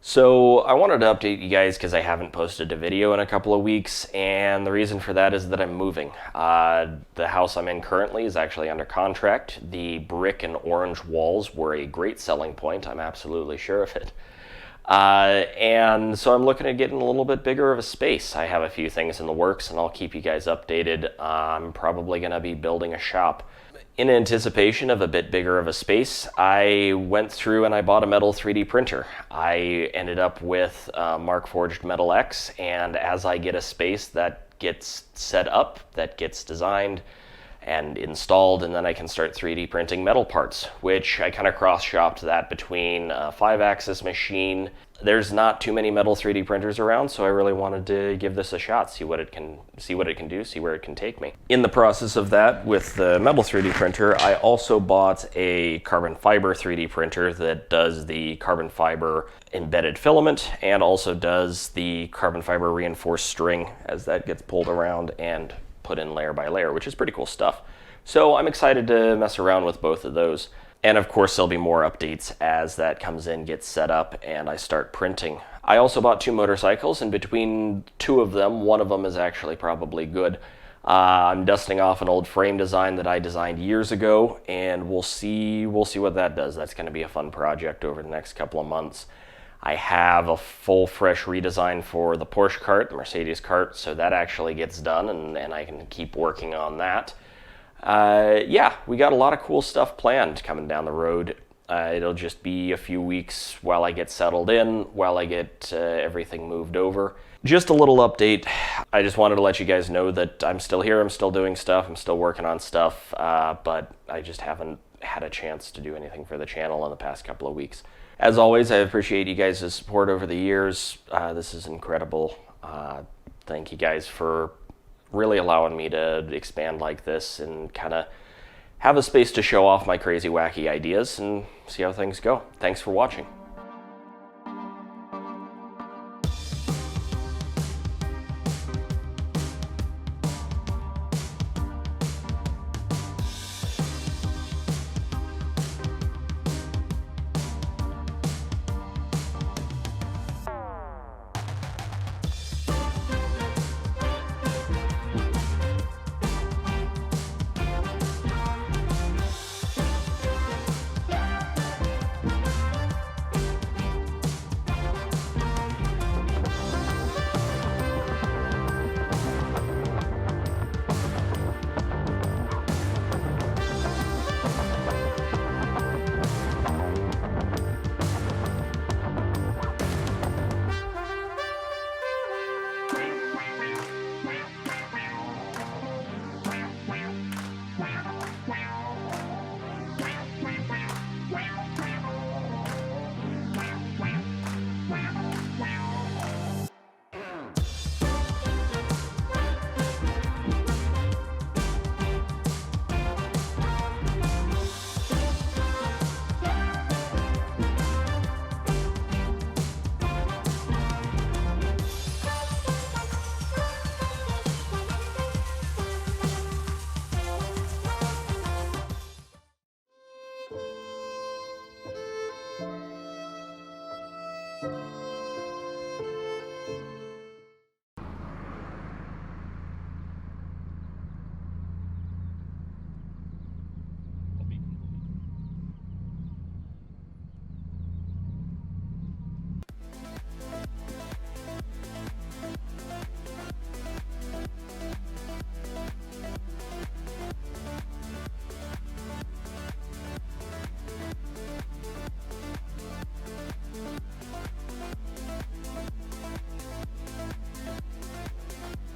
So I wanted to update you guys because I haven't posted a video in a couple of weeks, and the reason for that is that I'm moving. The house I'm in currently is actually under contract. The brick and orange walls were a great selling point. I'm absolutely sure of it. And so I'm looking at getting a little bit bigger of a space. I have a few things in the works, and I'll keep you guys updated. I'm probably going to be building a shop. In anticipation of a bit bigger of a space, I went through and I bought a metal 3D printer. I ended up with Mark Forged Metal X, and as I get a space that gets set up, that gets designed and installed, and then I can start 3D printing metal parts, which I kind of cross-shopped that between a 5-axis machine. There's not too many metal 3D printers around, so I really wanted to give this a shot, see what it can do, see where it can take me. In the process of that, with the metal 3D printer, I also bought a carbon fiber 3D printer that does the carbon fiber embedded filament and also does the carbon fiber reinforced string as that gets pulled around and put in layer by layer, which is pretty cool stuff. So I'm excited to mess around with both of those. And of course, there'll be more updates as that comes in, gets set up, and I start printing. I also bought 2 motorcycles, and between 2 of them, one of them is actually probably good. I'm dusting off an old frame design that I designed years ago, and we'll see what that does. That's going to be a fun project over the next couple of months. I have a full fresh redesign for the Porsche cart, the Mercedes cart, so that actually gets done, and I can keep working on that. Yeah, we got a lot of cool stuff planned coming down the road. It'll just be a few weeks while I get settled in, while I get everything moved over. Just a little update. I just wanted to let you guys know that I'm still here, I'm still doing stuff, I'm still working on stuff, but I just haven't had a chance to do anything for the channel in the past couple of weeks. As always, I appreciate you guys' support over the years. This is incredible. Thank you guys for really allowing me to expand like this and kind of have a space to show off my crazy, wacky ideas and see how things go. Thanks for watching.